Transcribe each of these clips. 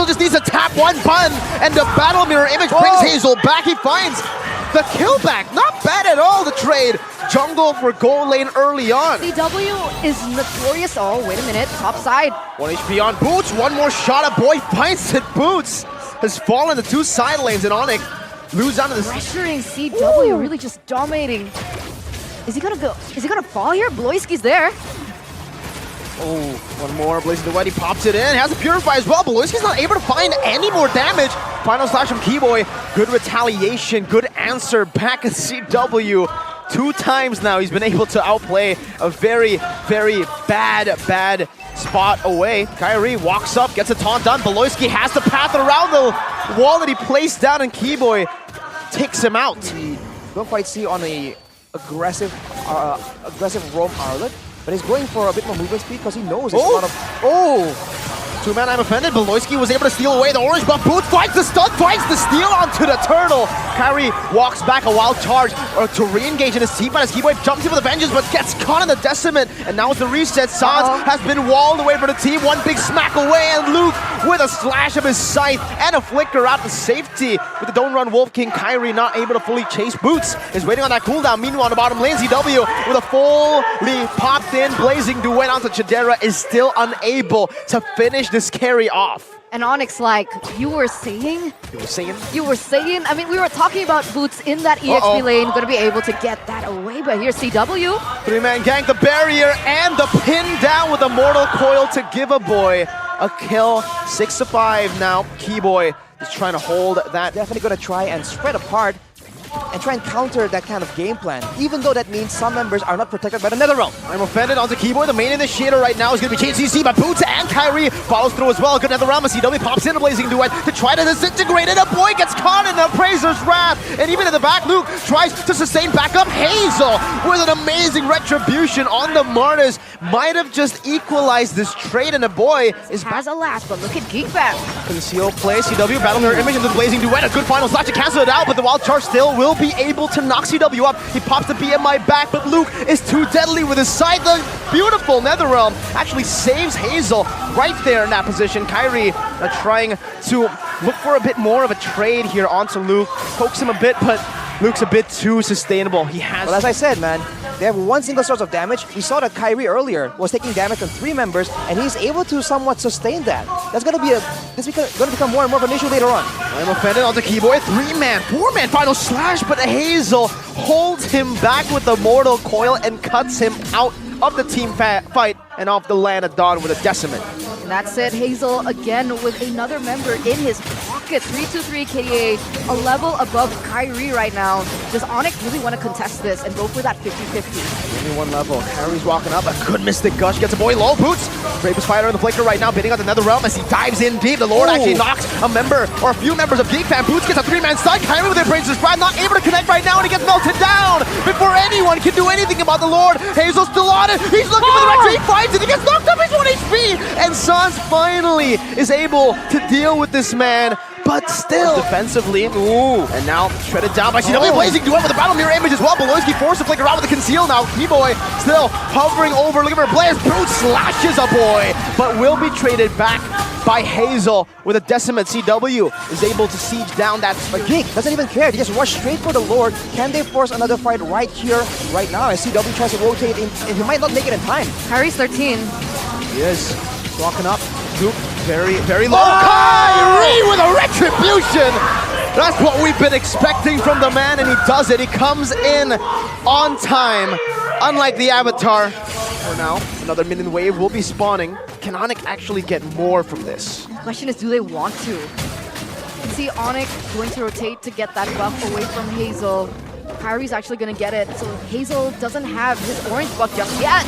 Hazel just needs to tap one button, and the battle mirror image brings Hazel back. He finds the kill back. Not bad at all, the trade. Jungle for gold lane early on. CW is notorious. Oh, wait a minute. Top side. 1 HP on Boots. One more shot. A boy finds it. Boots has fallen to 2 side lanes, and Onic lose out of the pressuring CW, really just dominating. Is he gonna go? Is he gonna fall here? Bloiski's there. Oh, one more. Blazing the White, he pops it in. Has a Purify as well. Bloiski's not able to find any more damage. Final slash from Keyboy. Good retaliation. Good answer back at CW. 2 times now he's been able to outplay a very, very bad spot away. Kyrie walks up, gets a taunt done. Bloiski has the path around the wall that he placed down, and Keyboy takes him out. We don't quite see on a aggressive roam Arlet, but he's going for a bit more movement speed because he knows it's a lot of... Two-man, I'm offended. Beloyski was able to steal away the orange, but Boots finds the stun, finds the steal onto the turtle. Kyrie walks back, a wild charge to re-engage in his teammate as Keyboy jumps in with a vengeance, but gets caught in the decimate. And now it's the reset. Sans has been walled away for the team. One big smack away, and Luke with a slash of his scythe and a flicker out to safety. With the Don't Run Wolf King, Kyrie not able to fully chase. Boots is waiting on that cooldown. Meanwhile, on the bottom lane, CW with a fully popped in blazing duet onto Chidera is still unable to finish this carry off. And Onyx, like, you were saying? You were saying? I mean, we were talking about Boots in that EXP lane, gonna be able to get that away, but here's CW. 3-man gank, the barrier, and the pin down with a Mortal Coil to give a boy a kill. 6-5 now. Keyboy is trying to hold that. Definitely gonna try and spread apart and try and counter that kind of game plan, even though that means some members are not protected by the Nether Realm. I'm offended onto Keyboy. The main initiator right now is going to be CC, but Boots and Kyrie follows through as well. Good Nether Realm as CW pops in a blazing duet to try to disintegrate it. A boy gets caught in the Appraiser's wrath, and even in the back, Luke tries to sustain back up. Hazel with an amazing retribution on the Martyrs. Might have just equalized this trade, and the boy is has a last, but look at Geek back. Conceal play, CW battle mirror image into the blazing duet. A good final slash to cancel it out, but the wild charge still will be able to knock CW up. He pops the BMI back, but Luke is too deadly with his side. The beautiful Netherrealm actually saves Hazel right there in that position. Kyrie trying to look for a bit more of a trade here onto Luke. Pokes him a bit, but Luke's a bit too sustainable. He has... Well, as I said, man, they have one single source of damage. We saw that Kyrie earlier was taking damage from 3 members, and he's able to somewhat sustain that. That's going to be going to become more and more of an issue later on. I'm offended onto Keyboy. 3-man, 4-man final slash, but Hazel holds him back with the Mortal Coil and cuts him out of the team fight and off the land at dawn with a decimate. And that's it. Hazel again with another member in his pocket. 3-2-3 KDA, a level above Kyrie right now. Does Onic really want to contest this and go for that 50-50? Only one level. Kyrie's walking up. A good Mystic Gush gets a boy low. Boots. Bravest fighter in the flicker right now, bidding on the Nether Realm as he dives in deep. The Lord actually knocks a member or a few members of Geek Fan. Boots gets a 3-man stun. Kyrie with their Appraiser's Wrath, not able to connect right now, and he gets melted down before anyone can do anything about the Lord. Hazel's still on it. He's looking for the retreat. He finds it. He gets knocked up. He's 1 HP. And Sans finally is able to deal with this man. But still, defensively, and now shredded down by CW. Blazing duet with the battle mirror image as well. Beloyski forced to flicker out with the conceal now. Keyboy still hovering over, looking for players. Boots slashes a boy, but will be traded back by Hazel with a decimate. CW is able to siege down that. But Geek doesn't even care. They just rush straight for the Lord. Can they force another fight right here, right now? As CW tries to rotate in, and he might not make it in time. Kyrie's 13. He is walking up. Luke, very low. Kyrie with a retribution! That's what we've been expecting from the man, and he does it. He comes in on time, unlike the Avatar. For now, another minion wave will be spawning. Can Onic actually get more from this? The question is, do they want to? You can see Onic going to rotate to get that buff away from Hazel. Kyrie's actually going to get it, so Hazel doesn't have his orange buff just yet.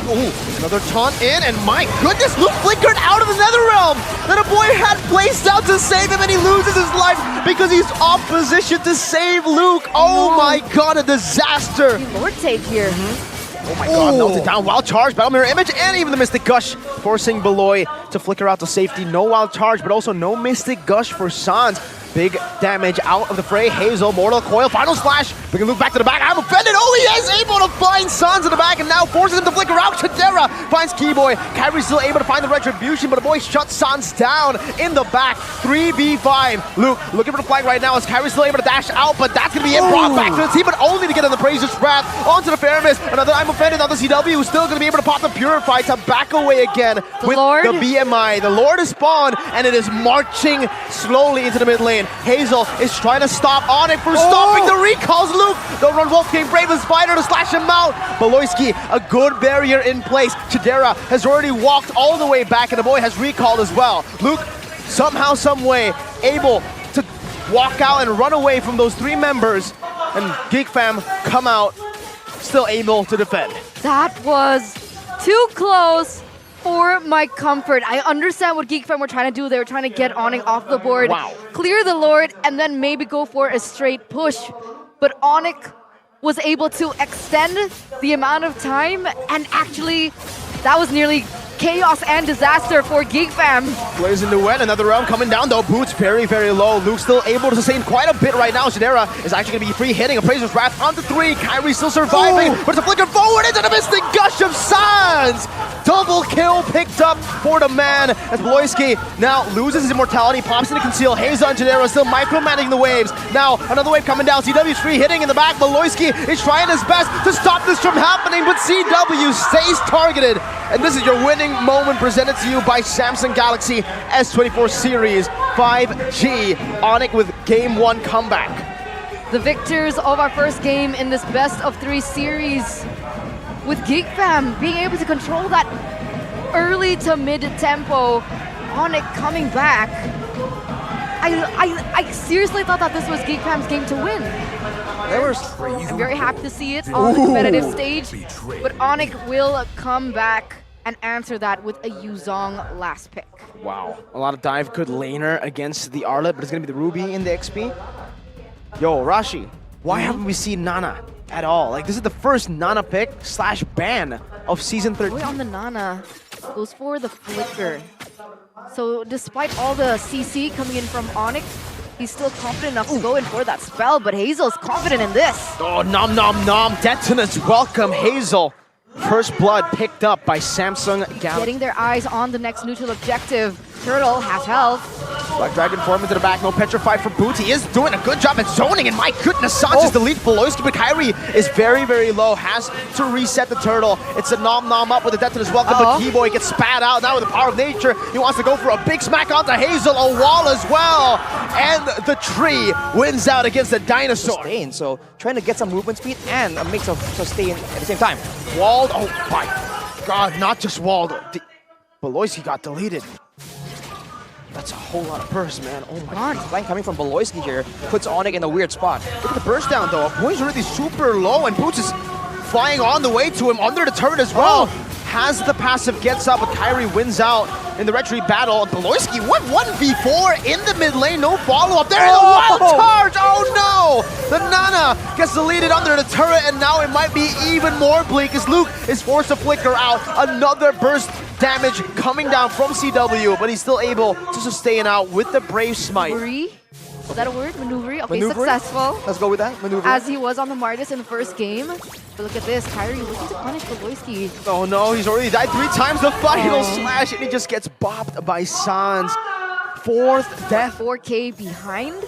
Another taunt in, and my goodness, Luke flickered out of the Netherrealm that a boy had placed out to save him, and he loses his life because he's off position to save Luke. Oh my god, a disaster. Lord take here. Oh my god, melted down. Wild charge, battle mirror image, and even the Mystic Gush, forcing Beloy to flicker out to safety. No wild charge, but also no Mystic Gush for Sans. Big damage out of the fray. Hazel, Mortal Coil, Final Slash. Bringing Luke back to the back. I'm offended. Oh, he is able to find Suns in the back and now forces him to flicker out. Chidera finds Keyboy. Kyrie's still able to find the retribution, but the boy shuts Suns down in the back. 3v5. Luke looking for the flag right now as Kyrie's still able to dash out, but that's going to be it. Brought back to the team, but only to get on the Praiser's Wrath onto the Fairness. Another I'm offended on the CW who's still going to be able to pop the Purify to back away again with Lord. the BMI. The Lord is spawned and it is marching slowly into the mid lane. Hazel is trying to stop Onic from stopping the recalls. Luke, don't run Wolfgang Brave and Spider to slash him out. Baloyski, a good barrier in place. Chidera has already walked all the way back and the boy has recalled as well. Luke, somehow, some way, able to walk out and run away from those 3 members, and Geek Fam come out, still able to defend. That was too close for my comfort. I understand what Geek Fam were trying to do. They were trying to get Onic off the board, clear the Lord, and then maybe go for a straight push. But Onic was able to extend the amount of time, and actually, that was nearly chaos and disaster for Geek Fam. Plays into wet, another round coming down though. Boots very, very low. Luke still able to sustain quite a bit right now. Chidera is actually going to be free hitting. Appraiser's Wrath onto 3. Kyrie still surviving, but it's a flicker forward into the Mystic Gush of Suns. Double kill picked up for the man as Baloyski now loses his immortality, pops into conceal. Hazel and Chidera still micromanaging the waves. Now another wave coming down. CW's free hitting in the back. Baloyski is trying his best to stop this from happening, but CW stays targeted. And this is your winning moment presented to you by Samsung Galaxy S24 Series 5G. Onic with Game 1 comeback. The victors of our first game in this best of 3 series, with Geek Fam being able to control that early to mid tempo. Onic coming back. I seriously thought that this was Geek Fam's game to win. I'm very happy to see it on the competitive stage, but Onic will come back and answer that with a Yuzong last pick. Wow, a lot of dive, good laner against the Arlet, but it's gonna be the Ruby in the XP. Yo, Rashi, why haven't we seen Nana at all? Like, this is the first Nana pick / ban of Season 13. Boy on the Nana goes for the Flicker. So despite all the CC coming in from Onic, he's still confident enough to go in for that spell, but Hazel's confident in this. Oh, nom nom nom, Detonus, welcome Hazel. First blood picked up by Samsung Galaxy. Getting their eyes on the next neutral objective. Turtle, half health. Black Dragon form into the back, no Petrify for Boots. He is doing a good job at zoning, and my goodness, Sans is the lead Baloyski, but Kyrie is very, very low, has to reset the Turtle. It's a nom-nom up with the Detonus welcome, but Keyboy gets spat out now with the power of nature. He wants to go for a big smack onto Hazel, a wall as well, and the tree wins out against the dinosaur. Sustain, so trying to get some movement speed and a mix of sustain at the same time. Walled, oh my god, not just walled. Baloyski got deleted. That's a whole lot of burst, man. Oh my god. Flank coming from Baloyski here puts Onic in a weird spot. Look at the burst down though. Boy's already super low and Boots is flying on the way to him under the turret as well. Has the passive, gets up, but Kyrie wins out in the retreat battle. Baloyski, what 1v4 in the mid lane, no follow-up. There is a wild charge! Oh no! The Nana gets deleted under the turret, and now it might be even more bleak as Luke is forced to flicker out. Another burst damage coming down from CW, but he's still able to sustain out with the Brave Smite. Is that a word? Maneuver? Okay, Maneuver? successful. Let's go with that. Maneuver. As he was on the Martis in the first game. But look at this, Kyrie looking to punish Baloyski. Oh no, he's already died 3 times. The final slash, and he just gets bopped by Sans. 4th death. 4K behind.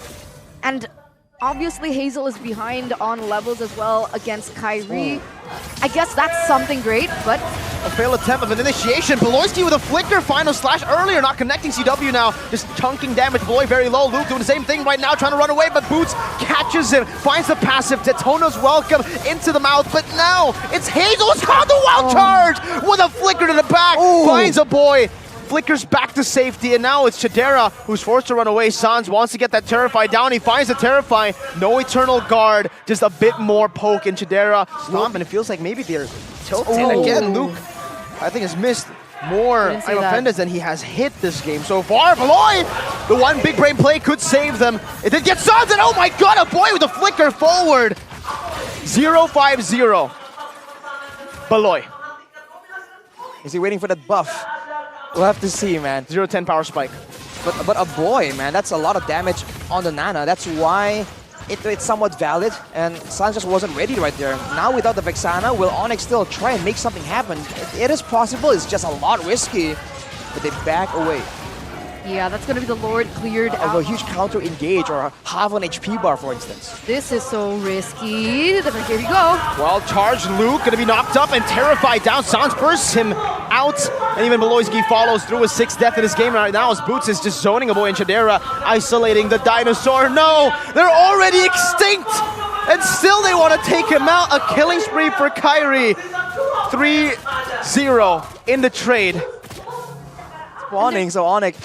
And obviously Hazel is behind on levels as well against Kyrie. I guess that's something great, but a failed attempt of an initiation. Baloyski with a flicker, final slash earlier, not connecting CW now. Just chunking damage. Baloy very low. Luke doing the same thing right now, trying to run away, but Boots catches him, finds the passive. Detona's welcome into the mouth, but now it's Hazel. It's called the wild charge with a flicker to the back. Finds a boy. Flickers back to safety, and now it's Chidera who's forced to run away. Sans wants to get that Terrify down. He finds the Terrify. No Eternal Guard, just a bit more poke in Chidera. Stomp, and it feels like maybe they're tilting again. Luke, I think, has missed more offenders than he has hit this game so far. Baloy, the one big brain play could save them. It did get Sans, and oh my god, a boy with a flicker forward. 0-5-0. Baloy. Is he waiting for that buff? We'll have to see, man. 0-10 power spike. But a boy, man, that's a lot of damage on the Nana. That's why it's somewhat valid, and Sans just wasn't ready right there. Now without the Vexana, will Onic still try and make something happen? It is possible, it's just a lot risky, but they back away. Yeah, that's gonna be the Lord cleared Of out. a huge counter engage or half an HP bar, for instance. This is so risky. Here we go. Well, charged Luke gonna be knocked up and terrified down. Sans bursts him out, and even Beloyski follows through his 6th death in this game right now as Boots is just zoning a boy in Chidera, isolating the dinosaur. No, they're already extinct, and still they want to take him out. A killing spree for Kyrie. 3-0 in the trade. Spawning, so Onic,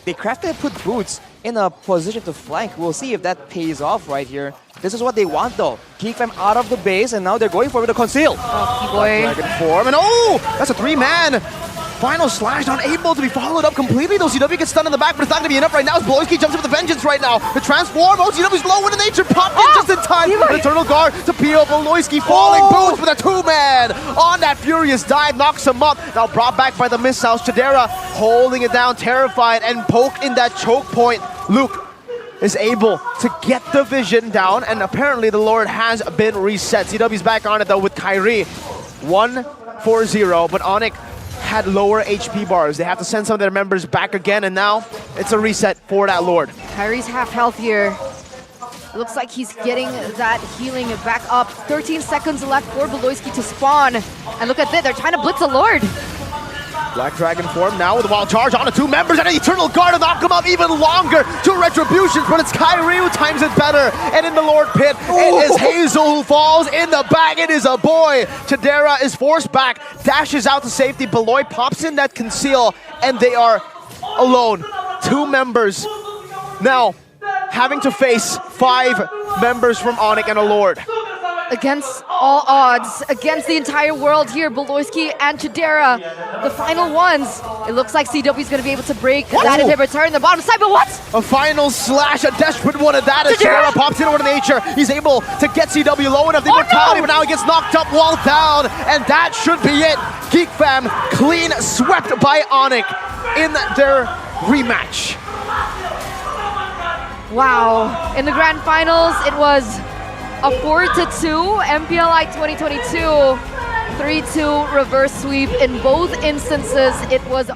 they crafted put Boots in a position to flank. We'll see if that pays off right here. This is what they want though. Geek Fam out of the base, and now they're going for it with a conceal. Oh, boy. Dragon form, and oh, that's a 3-man. Final slash, not able to be followed up completely. Though CW gets stunned in the back, but it's not going to be enough right now as Beloyski jumps in with a vengeance right now. The transform, oh, CW's low in nature, popped in just in time. The Eternal Guard to peel, Beloyski falling, Boots with a 2-man on that furious dive, knocks him up. Now brought back by the missiles. Chidera holding it down, terrified, and poked in that choke point. Luke is able to get the vision down, and apparently the Lord has been reset. CW's back on it though with Kyrie. 1-4-0, but Onic had lower HP bars. They have to send some of their members back again, and now it's a reset for that Lord. Kyrie's half health here. It looks like he's getting that healing back up. 13 seconds left for Beloyski to spawn. And look at this, they're trying to blitz the Lord. Black Dragon form now with a wild charge on the 2 members and an Eternal Guard to knock him up even longer. 2 retributions, but it's Kyrie who times it better. And in the Lord pit, it is Hazel who falls in the back. It is a boy. Chidera is forced back, dashes out to safety. Beloy pops in that conceal, and they are alone. 2 members now having to face 5 members from Onic and a Lord. Against all odds, against the entire world here, Beloyski and Chidera, the final ones. It looks like CW is going to be able to break that inhibitor in the bottom side, but what? A final slash, a desperate one at that as Chidera pops in over nature. He's able to get CW low enough, the immortality, but now he gets knocked up, wall down, and that should be it. Geek Fam clean swept by Onic in their rematch. Wow. In the grand finals, it was a 4-2 MPLI 2022, 3-2 reverse sweep. In both instances, it was